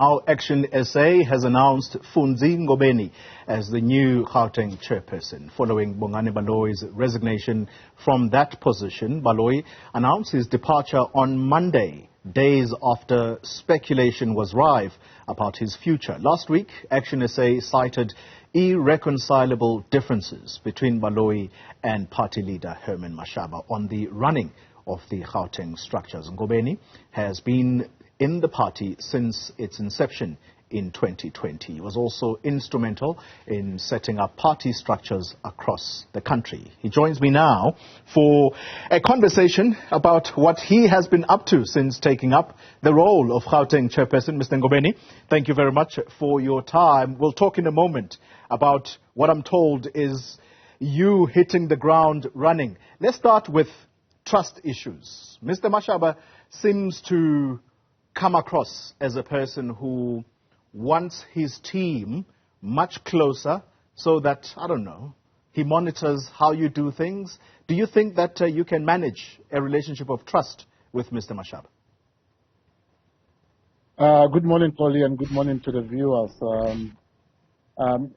Our ActionSA has announced Funzi Ngobeni as the new Gauteng Chairperson. Following Bongani Baloyi's resignation from that position, Baloyi announced his departure on Monday, days after speculation was rife about his future. Last week, ActionSA cited irreconcilable differences between Baloyi and party leader Herman Mashaba on the running of the Gauteng structures. Ngobeni has been in the party since its inception in 2020. He was also instrumental in setting up party structures across the country. He joins me now for a conversation about what he has been up to since taking up the role of Gauteng Chairperson. Mr. Ngobeni, thank you very much for your time. We'll talk in a moment about what I'm told is you hitting the ground running. Let's start with trust issues. Mr. Mashaba seems to come across as a person who wants his team much closer so that, I don't know, he monitors how you do things. Do you think that you can manage a relationship of trust with Mr. Mashaba? Good morning, Xoli, and good morning to the viewers.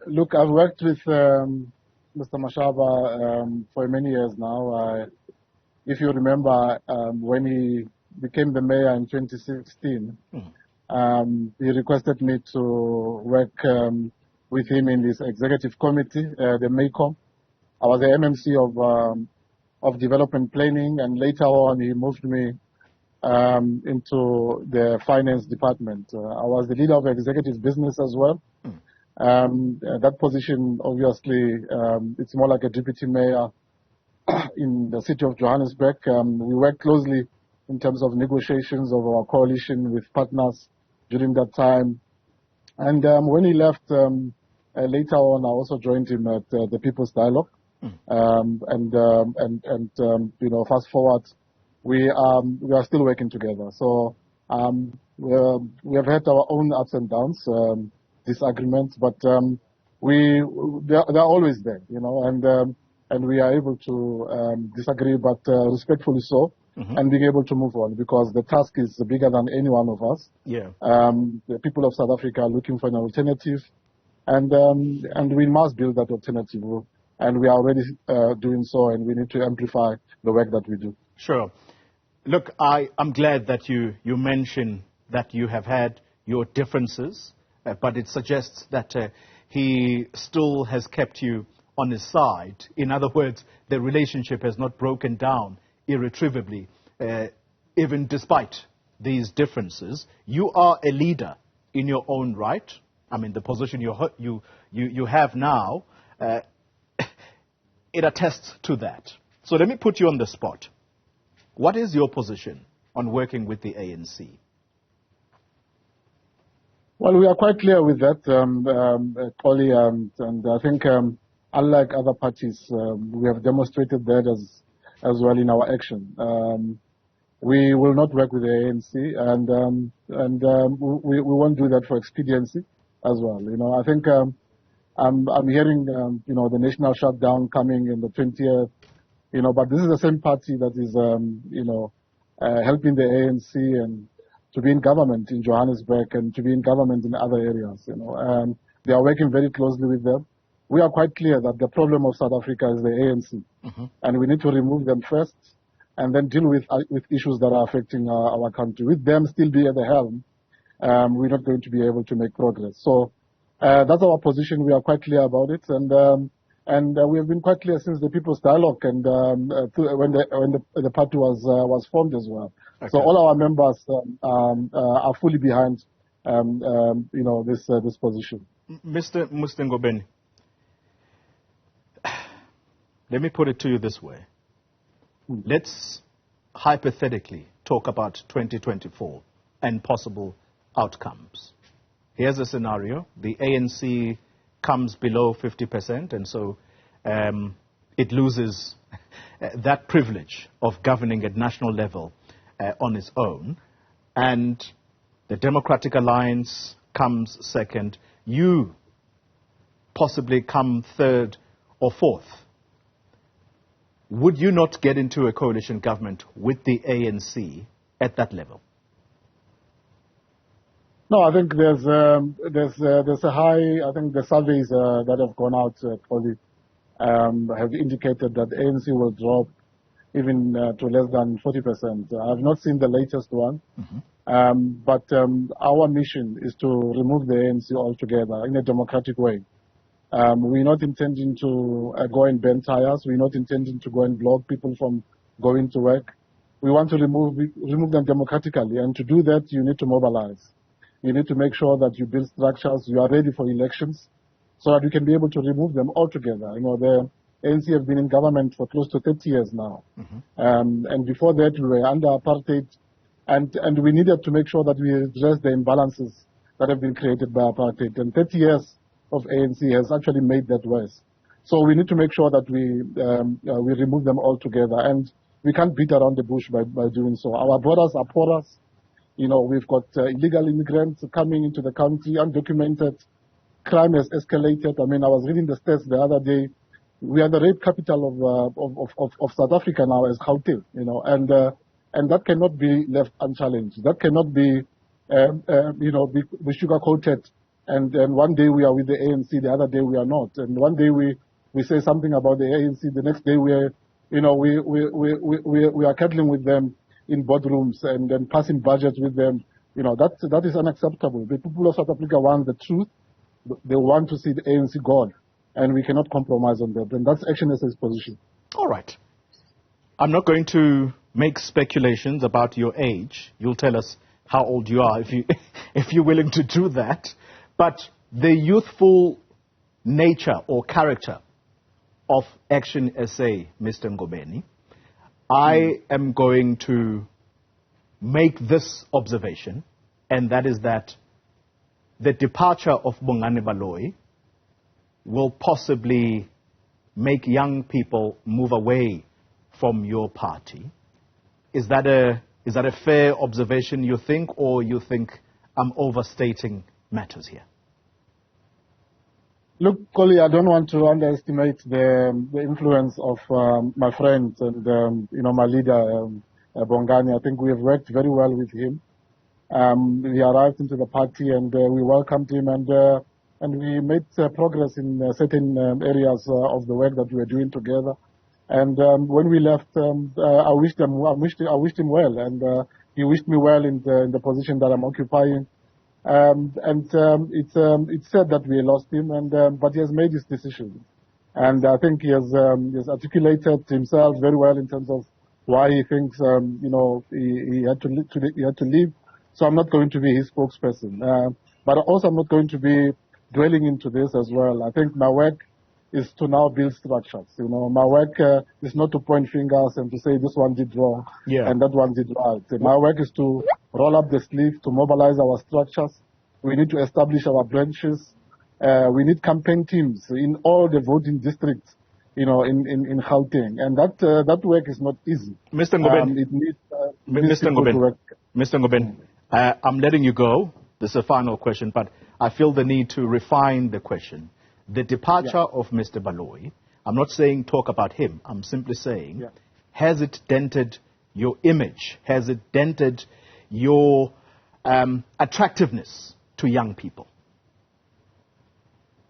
Look, I've worked with Mr. Mashaba for many years now. If you remember, when he became the mayor in 2016, he requested me to work with him in this executive committee, the MACOM. I was the MMC of development planning, and later on he moved me into the finance department. I was the leader of executive business as well. That position, obviously, it's more like a deputy mayor in the city of Johannesburg. We work closely in terms of negotiations of our coalition with partners during that time. And when he left, later on, I also joined him at the People's Dialogue. You know, fast forward, we are still working together. So we have had our own ups and downs, disagreements, but they're always there, you know, and we are able to disagree, but respectfully so. And being able to move on, because the task is bigger than any one of us. Yeah. The people of South Africa are looking for an alternative, and we must build that alternative. And we are already doing so, and we need to amplify the work that we do. Sure. Look, I'm glad that you mention that you have had your differences, but it suggests that he still has kept you on his side. In other words, the relationship has not broken down irretrievably, even despite these differences. You are a leader in your own right. I mean, the position you have now, it attests to that. So let me put you on the spot. What is your position on working with the ANC? Well, we are quite clear with that, Xoli, and I think unlike other parties, we have demonstrated that as well in our action. We will not work with the ANC, and we won't do that for expediency as well. You know, I think I'm hearing you know, the national shutdown coming in the 20th. You know, but this is the same party that is you know, helping the ANC and to be in government in Johannesburg and to be in government in other areas. You know, they are working very closely with them. We are quite clear that the problem of South Africa is the ANC, and we need to remove them first, and then deal with issues that are affecting our country. With them still be at the helm, we're not going to be able to make progress. So that's our position. We are quite clear about it, and we have been quite clear since the People's Dialogue and when the party was formed as well. Okay. So all our members are fully behind you know, this position. Mr. Ngobeni, let me put it to you this way. Let's hypothetically talk about 2024 and possible outcomes. Here's a scenario. The ANC comes below 50%, and so it loses that privilege of governing at national level on its own. And the Democratic Alliance comes second. You possibly come third or fourth. Would you not get into a coalition government with the ANC at that level? No, I think there's a high. I think the surveys that have gone out probably have indicated that the ANC will drop even to less than 40%. I've not seen the latest one, but our mission is to remove the ANC altogether in a democratic way. We're not intending to go and burn tires. We're not intending to go and block people from going to work. We want to remove them democratically, and to do that, you need to mobilize. You need to make sure that you build structures, you are ready for elections, so that you can be able to remove them altogether. You know, the ANC have been in government for close to 30 years now. And before that, we were under apartheid, and we needed to make sure that we address the imbalances that have been created by apartheid. And 30 years of ANC has actually made that worse. So we need to make sure that we remove them altogether. And we can't beat around the bush by doing so. Our borders are porous. You know, we've got illegal immigrants coming into the country, undocumented. Crime has escalated. I mean, I was reading the stats the other day. We are the rape capital of South Africa now as Gauteng, you know, and that cannot be left unchallenged. That cannot be, be sugar-coated. And one day we are with the ANC, the other day we are not. And one day we say something about the ANC, the next day we are cuddling with them in boardrooms and then passing budgets with them. You know, that is unacceptable. The people of South Africa want the truth. They want to see the ANC gone, and we cannot compromise on that. And that's ActionSA's position. All right. I'm not going to make speculations about your age. You'll tell us how old you are if you're willing to do that. But the youthful nature or character of ActionSA, Mr. Ngobeni, I am going to make this observation, and that is that the departure of Bongani Baloyi will possibly make young people move away from your party. Is that a fair observation, you think, or you think I'm overstating matters here? Look, Xoli, I don't want to underestimate the influence of my friend and my leader, Bongani. I think we have worked very well with him. He arrived into the party and we welcomed him and we made progress in certain areas of the work that we were doing together. And when we left, I wished him well, and he wished me well in the position that I'm occupying. It's said that we lost him, but he has made his decision, and I think he has articulated himself very well in terms of why he thinks he had to leave. So I'm not going to be his spokesperson, but also I'm not going to be dwelling into this as well. I think my work is to now build structures. You know, my work is not to point fingers and to say this one did wrong and that one did right. My work is to roll up the sleeve, to mobilize our structures. We need to establish our branches. We need campaign teams in all the voting districts, in Gauteng. And that work is not easy. Mr. Ngobeni, Mr. Ngobeni, I'm letting you go. This is a final question, but I feel the need to refine the question. The departure of Mr. Baloyi, I'm not saying talk about him. I'm simply saying, has it dented your image? Has it dented your attractiveness to young people?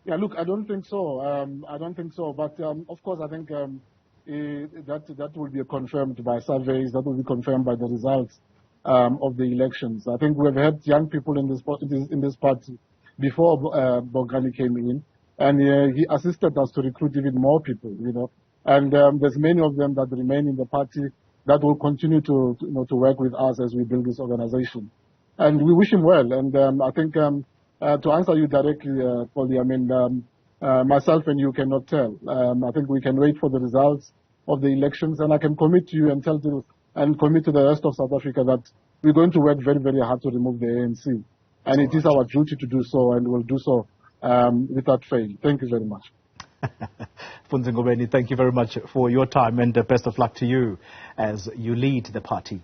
Yeah, look, I don't think so. I don't think so. But of course, I think that will be confirmed by surveys. That will be confirmed by the results of the elections. I think we've had young people in this party before Bongani came in, and he assisted us to recruit even more people. And there's many of them that remain in the party that will continue to work with us as we build this organization. And we wish him well. And I think to answer you directly, Xoli, I mean, myself and you cannot tell. I think we can wait for the results of the elections, and I can commit to you and commit to the rest of South Africa that we're going to work very, very hard to remove the ANC. And it is our duty to do so, and we'll do so without fail. Thank you very much. Funzi Ngobeni, thank you very much for your time, and best of luck to you as you lead the party.